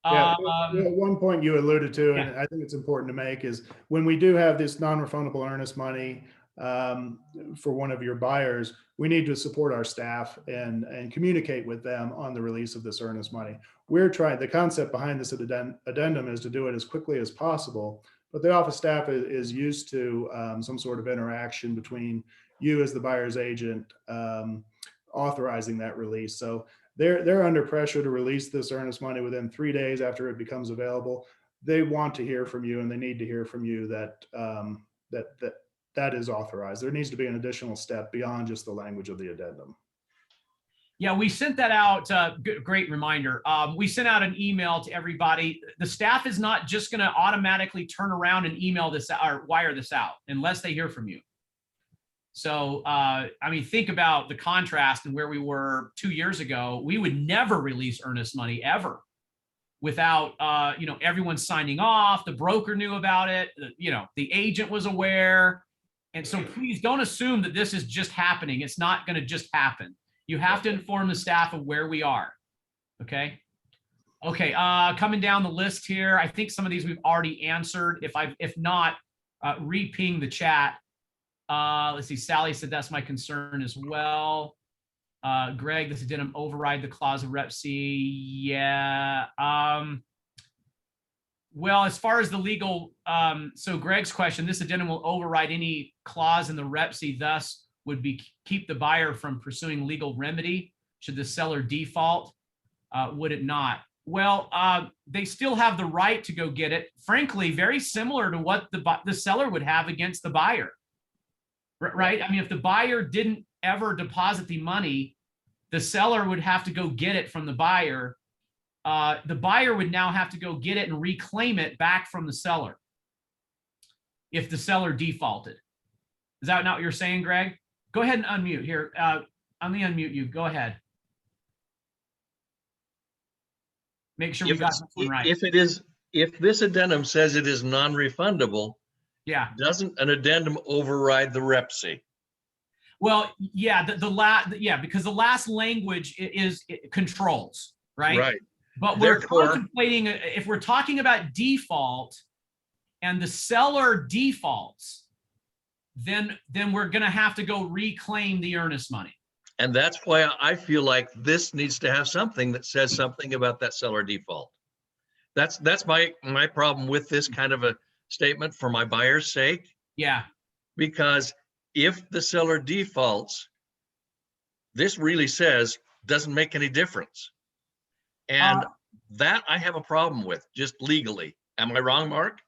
Yeah, one point you alluded to, and Yeah. I think it's important to make, is when we do have this non-refundable earnest money for one of your buyers, we need to support our staff and communicate with them on the release of this earnest money. The concept behind this addendum is to do it as quickly as possible, but the office staff is used to some sort of interaction between you as the buyer's agent authorizing that release. So they're under pressure to release this earnest money within 3 days after it becomes available. They want to hear from you, and they need to hear from you that that is authorized. There needs to be an additional step beyond just the language of the addendum. Yeah, we sent that out. Great reminder. We sent out an email to everybody. The staff is not just going to automatically turn around and email this or wire this out unless they hear from you. So, I mean, think about the contrast and where we were 2 years ago. We would never release earnest money ever without, everyone signing off. The broker knew about it. The agent was aware. And so please don't assume that this is just happening. It's not going to just happen. You have to inform the staff of where we are. Okay. Okay. Coming down the list here, I think some of these we've already answered. If not, re-ping the chat. Let's see. Sally said that's my concern as well. Greg, this addendum override the clause of Rep C. Yeah. Well, as far as the legal, so Greg's question, this addendum will override any clause in the Rep C, thus would keep the buyer from pursuing legal remedy should the seller default. Would it not? Well, they still have the right to go get it. Frankly, very similar to what the seller would have against the buyer. Right? I mean, if the buyer didn't ever deposit the money, the seller would have to go get it from the buyer the buyer would now have to go get it and reclaim it back from the seller if the seller defaulted. Is that not what you're saying, Greg? Go ahead and unmute here. Let me unmute you. Go ahead. Make sure we got this one right. If this addendum says it is non-refundable, Yeah. doesn't an addendum override the REPC? Well, yeah, because the last language it controls, right? Right. But we're Therefore- contemplating, if we're talking about default and the seller defaults, then we're going to have to go reclaim the earnest money. And that's why I feel like this needs to have something that says something about that seller default. That's my problem with this kind of a statement for my buyer's sake. Yeah. Because if the seller defaults, this really says doesn't make any difference. And that I have a problem with, just legally. Am I wrong, Mark?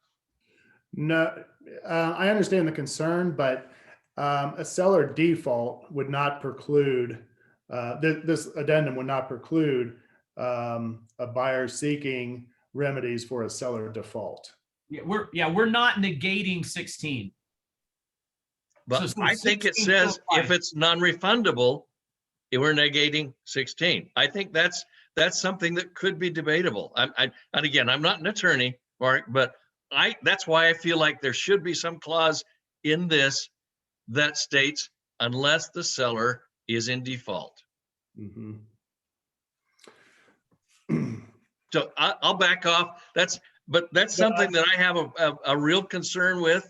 No, I understand the concern, but a seller default would not preclude, this addendum would not preclude a buyer seeking remedies for a seller default. We're not negating 16. But So I think it 16 says still if it's non-refundable, we're negating 16. I think that's something that could be debatable. And again, I'm not an attorney, Mark, but that's why I feel like there should be some clause in this that states unless the seller is in default. Mhm. So I'll back off. That's something that I have a real concern with.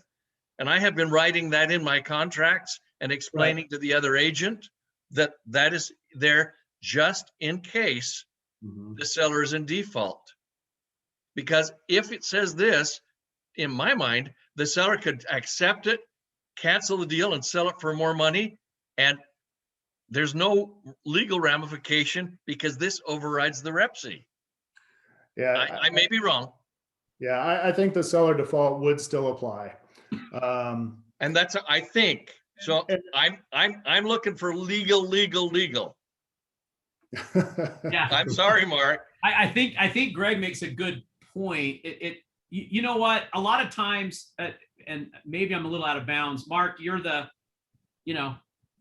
And I have been writing that in my contracts and explaining to the other agent that is there just in case Mhm. the seller is in default. Because if it says this, in my mind, the seller could accept it, cancel the deal and sell it for more money. And there's no legal ramification because this overrides the REPC. Yeah, I may be wrong. yeah, I think the seller default would still apply. And that's, I think, so I'm looking for legal. Yeah. I'm sorry, Mark. I think Greg makes a good point. You know what? A lot of times, and maybe I'm a little out of bounds. Mark, you're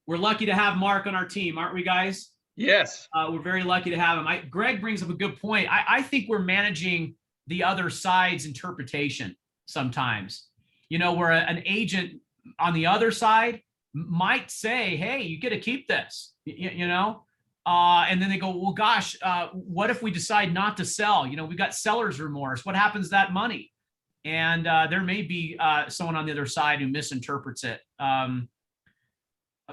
we're lucky to have Mark on our team, aren't we, guys? Yes. We're very lucky to have him. Greg brings up a good point. I think we're managing the other side's interpretation sometimes. Where an agent on the other side might say, "Hey, you get to keep this," and then they go, "Well, gosh, what if we decide not to sell? We've got seller's remorse. What happens to that money?" And there may be someone on the other side who misinterprets it.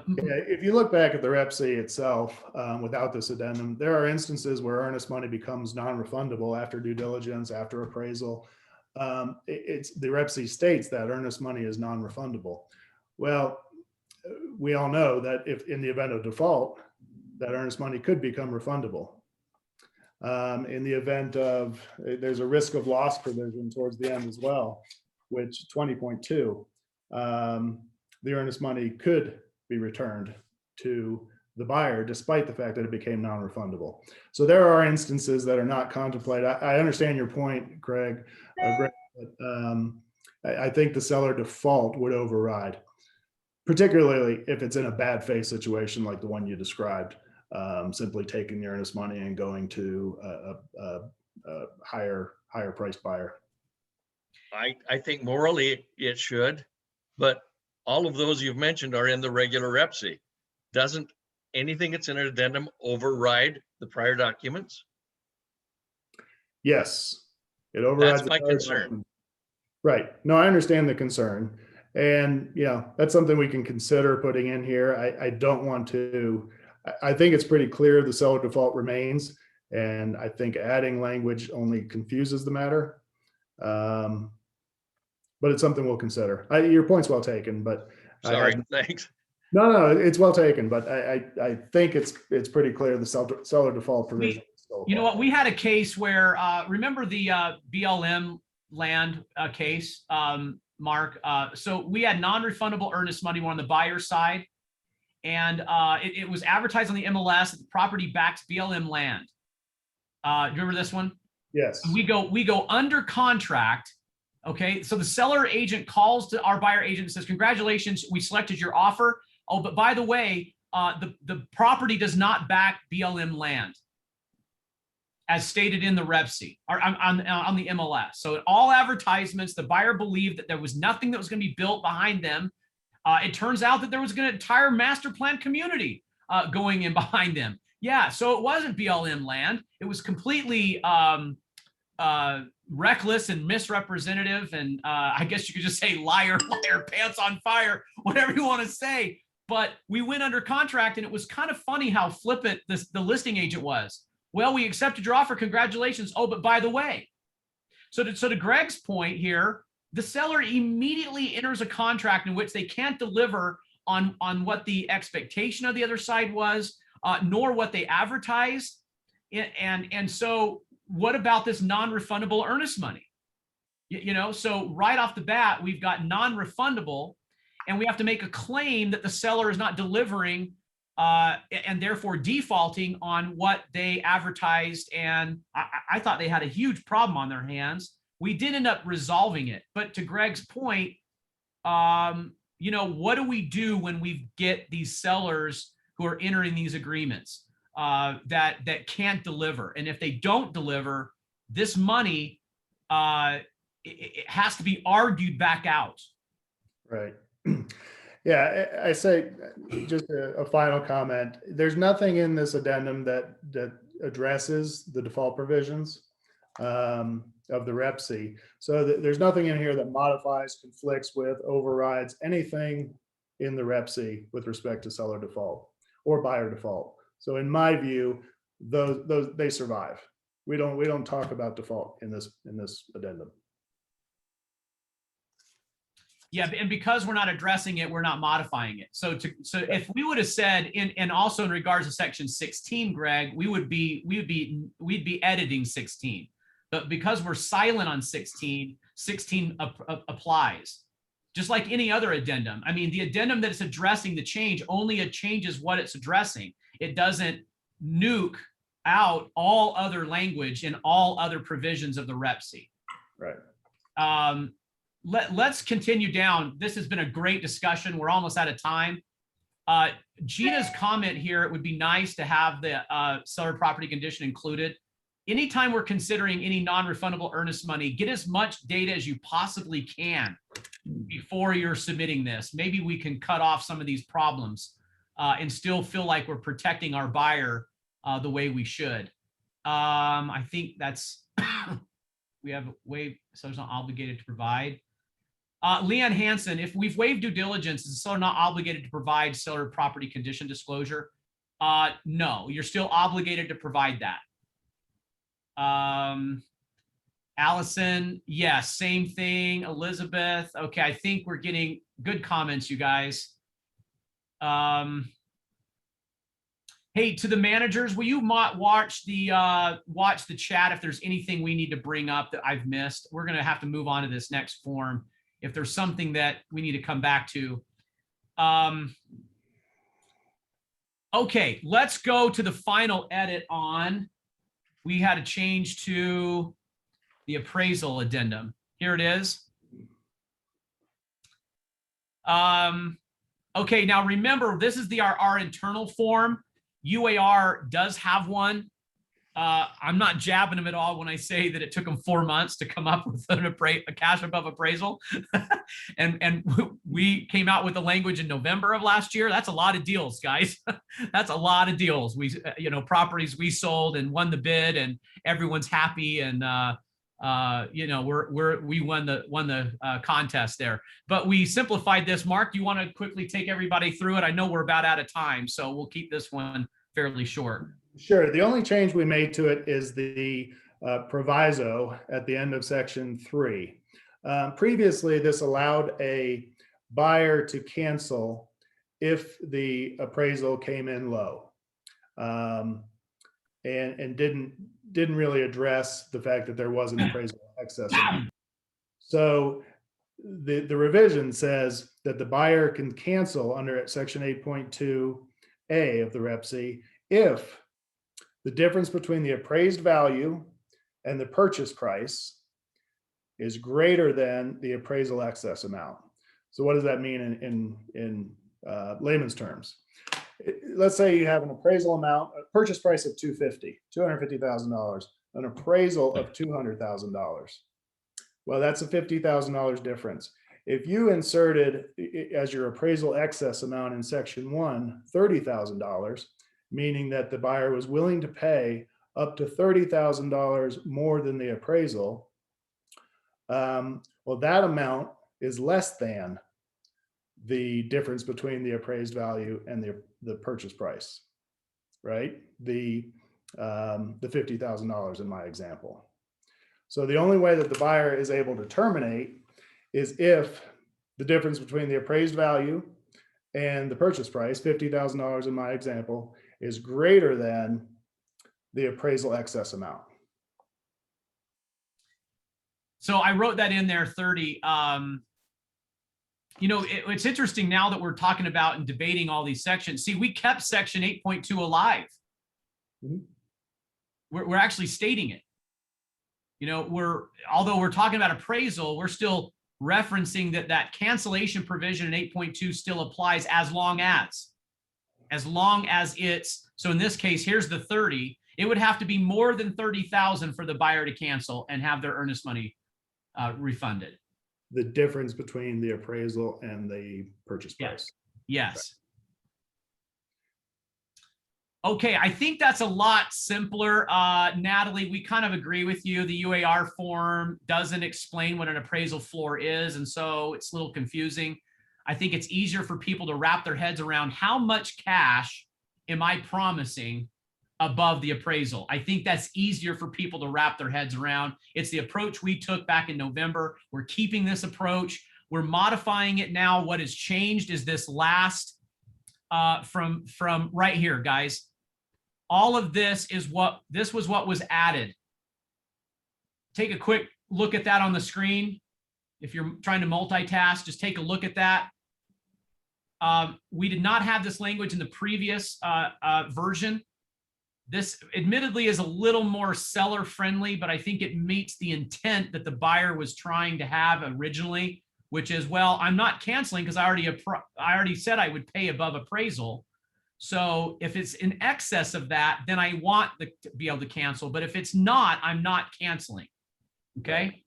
Yeah, if you look back at the REPC itself, without this addendum, there are instances where earnest money becomes non-refundable after due diligence, after appraisal. The REPC states that earnest money is non-refundable. Well, we all know that if in the event of default, that earnest money could become refundable. In the event of, there's a risk of loss provision towards the end as well, which 20.2, the earnest money could be returned to the buyer despite the fact that it became non-refundable. So there are instances that are not contemplated. I understand your point, Greg. Greg, but, I think the seller default would override, particularly if it's in a bad faith situation like the one you described, simply taking the earnest money and going to a higher priced buyer. I think morally it should, but all of those you've mentioned are in the regular REPC. Doesn't anything that's in an addendum override the prior documents? Yes, it overrides. That's my concern. Right. No, I understand the concern. And, that's something we can consider putting in here. I don't want to, I think it's pretty clear the seller default remains. And I think adding language only confuses the matter. But it's something we'll consider. Your point's well taken, but. Sorry, thanks. No, it's well taken, but I think it's pretty clear the seller default provision. You know what? We had a case where, remember the BLM land case, Mark? So we had non-refundable earnest money on the buyer's side, and it was advertised on the MLS that the property backs BLM land. Do you remember this one? Yes. We go under contract. Okay, so the seller agent calls to our buyer agent and says, "Congratulations, we selected your offer. Oh, but by the way, the property does not back BLM land, as stated in the REPC or on the MLS." So in all advertisements, the buyer believed that there was nothing that was going to be built behind them. It turns out that there was an entire master plan community going in behind them. Yeah, so it wasn't BLM land. It was completely reckless and misrepresentative, and I guess you could just say liar, pants on fire, whatever you want to say. But we went under contract, and it was kind of funny how flippant the listing agent was. "Well, we accepted your offer. Congratulations. Oh, but by the way." So to Greg's point here, the seller immediately enters a contract in which they can't deliver on what the expectation of the other side was, nor what they advertised. And so what about this non-refundable earnest money? So right off the bat, we've got non-refundable, and we have to make a claim that the seller is not delivering and therefore defaulting on what they advertised. And I thought they had a huge problem on their hands. We did end up resolving it. But to Greg's point, what do we do when we get these sellers who are entering these agreements that can't deliver? And if they don't deliver, this money, it has to be argued back out. Right. Yeah, I say just a final comment. There's nothing in this addendum that addresses the default provisions of the REPC. So there's nothing in here that modifies, conflicts with, overrides anything in the REPC with respect to seller default or buyer default. So in my view, those they survive. We don't talk about default in this addendum. Yeah, and because we're not addressing it, we're not modifying it. So if we would have said and also in regards to section 16, Greg, we'd be editing 16. But because we're silent on 16, 16 applies. Just like any other addendum. I mean, the addendum that it's addressing the change only changes what it's addressing. It doesn't nuke out all other language and all other provisions of the REPC. Right. Let's continue down. This has been a great discussion. We're almost out of time. Gina's comment here, it would be nice to have the seller property condition included. Anytime we're considering any non-refundable earnest money, get as much data as you possibly can before you're submitting this. Maybe we can cut off some of these problems and still feel like we're protecting our buyer the way we should. I think that's, we have waived, seller's not obligated to provide. Leanne Hansen, if we've waived due diligence, is the seller not obligated to provide seller property condition disclosure? No, you're still obligated to provide that. Allison, yes, same thing. Elizabeth, okay, I think we're getting good comments, you guys. Hey, to the managers, will you watch the chat if there's anything we need to bring up that I've missed? We're gonna have to move on to this next form if there's something that we need to come back to. Okay, let's go to the final edit on. We had a change to the appraisal addendum. Here it is. Okay, now remember, this is our internal form. UAR does have one. I'm not jabbing them at all when I say that it took them 4 months to come up with a cash above appraisal. and we came out with the language in November of last year. That's a lot of deals, guys. That's a lot of deals. We, properties we sold and won the bid, and everyone's happy. And we won the contest there. But we simplified this. Mark, you want to quickly take everybody through it? I know we're about out of time, so we'll keep this one fairly short. Sure. The only change we made to it is the proviso at the end of section 3. Previously, this allowed a buyer to cancel if the appraisal came in low, and didn't really address the fact that there was an appraisal excess. So the revision says that the buyer can cancel under section 8.2A of the REPC if the difference between the appraised value and the purchase price is greater than the appraisal excess amount. So what does that mean in layman's terms? Let's say you have an appraisal amount, a purchase price of $250,000, an appraisal of $200,000. Well, that's a $50,000 difference. If you inserted as your appraisal excess amount in section 1, $30,000, meaning that the buyer was willing to pay up to $30,000 more than the appraisal, well, that amount is less than the difference between the appraised value and the purchase price, right? The $50,000 in my example. So the only way that the buyer is able to terminate is if the difference between the appraised value and the purchase price, $50,000 in my example, is greater than the appraisal excess amount. So I wrote that in there, 30. You know, it's interesting now that we're talking about and debating all these sections. See, we kept section 8.2 alive. Mhm. We're actually stating it. You know, although we're talking about appraisal, we're still referencing that cancellation provision in 8.2 still applies as long as it's, so in this case, here's the 30, it would have to be more than 30,000 for the buyer to cancel and have their earnest money refunded. The difference between the appraisal and the purchase price. Yes. Okay, I think that's a lot simpler. Natalie, we kind of agree with you. The UAR form doesn't explain what an appraisal floor is, and so it's a little confusing. I think it's easier for people to wrap their heads around how much cash am I promising above the appraisal. I think that's easier for people to wrap their heads around. It's the approach we took back in November. We're keeping this approach. We're modifying it now. What has changed is this last from right here, guys. All of this was what was added. Take a quick look at that on the screen. If you're trying to multitask, just take a look at that. We did not have this language in the previous version. This admittedly is a little more seller friendly, but I think it meets the intent that the buyer was trying to have originally, which is, well, I'm not canceling because I already said I would pay above appraisal. So if it's in excess of that, then I want to be able to cancel. But if it's not, I'm not canceling. Okay.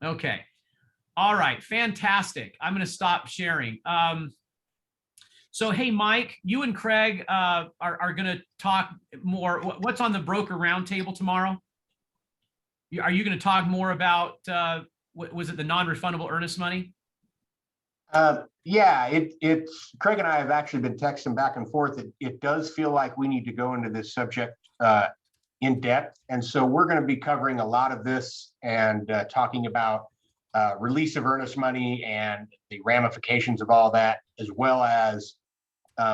Okay. All right. Fantastic. I'm going to stop sharing. So, hey, Mike, you and Craig are going to talk more. What's on the broker roundtable tomorrow? Are you going to talk more about, what was it, the non-refundable earnest money? Yeah, it's Craig and I have actually been texting back and forth. It does feel like we need to go into this subject in depth. And so we're going to be covering a lot of this and talking about release of earnest money and the ramifications of all that, as well as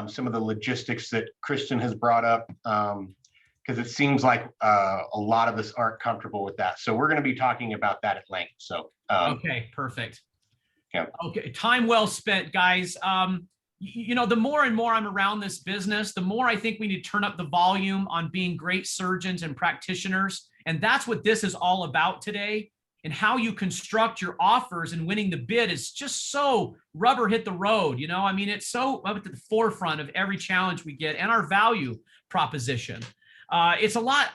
some of the logistics that Kristen has brought up, because it seems like a lot of us aren't comfortable with that. So we're going to be talking about that at length. So okay, perfect. Yeah. Okay, time well spent, guys. You know, the more and more I'm around this business, the more I think we need to turn up the volume on being great surgeons and practitioners. And that's what this is all about today. And how you construct your offers and winning the bid is just so rubber hit the road. You know, I mean, it's so up at the forefront of every challenge we get and our value proposition. It's a lot,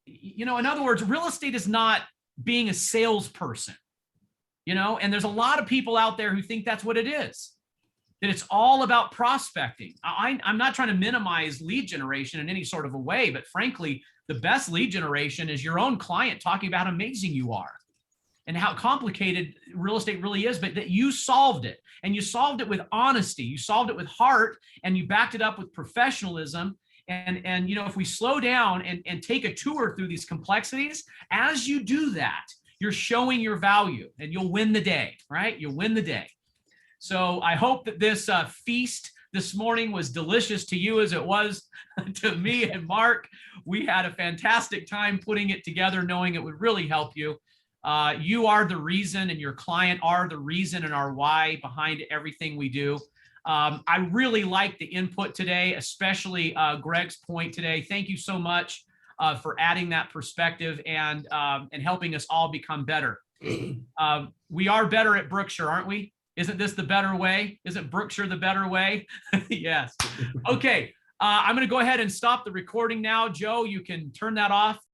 you know, in other words, real estate is not being a salesperson. You know, and there's a lot of people out there who think that's what it is, that it's all about prospecting. I'm not trying to minimize lead generation in any sort of a way, but frankly, the best lead generation is your own client talking about how amazing you are and how complicated real estate really is, but that you solved it, and you solved it with honesty. You solved it with heart, and you backed it up with professionalism. And you know, if we slow down and take a tour through these complexities, as you do that, you're showing your value and you'll win the day, right? You'll win the day. So I hope that this feast this morning was delicious to you as it was to me and Mark. We had a fantastic time putting it together, knowing it would really help you. You are the reason, and your client are the reason and our why behind everything we do. I really like the input today, especially Greg's point today. Thank you so much for adding that perspective and helping us all become better. We are better at Brookshire, aren't we? Isn't this the better way? Isn't Brookshire the better way? Yes. Okay. I'm going to go ahead and stop the recording now. Joe, you can turn that off.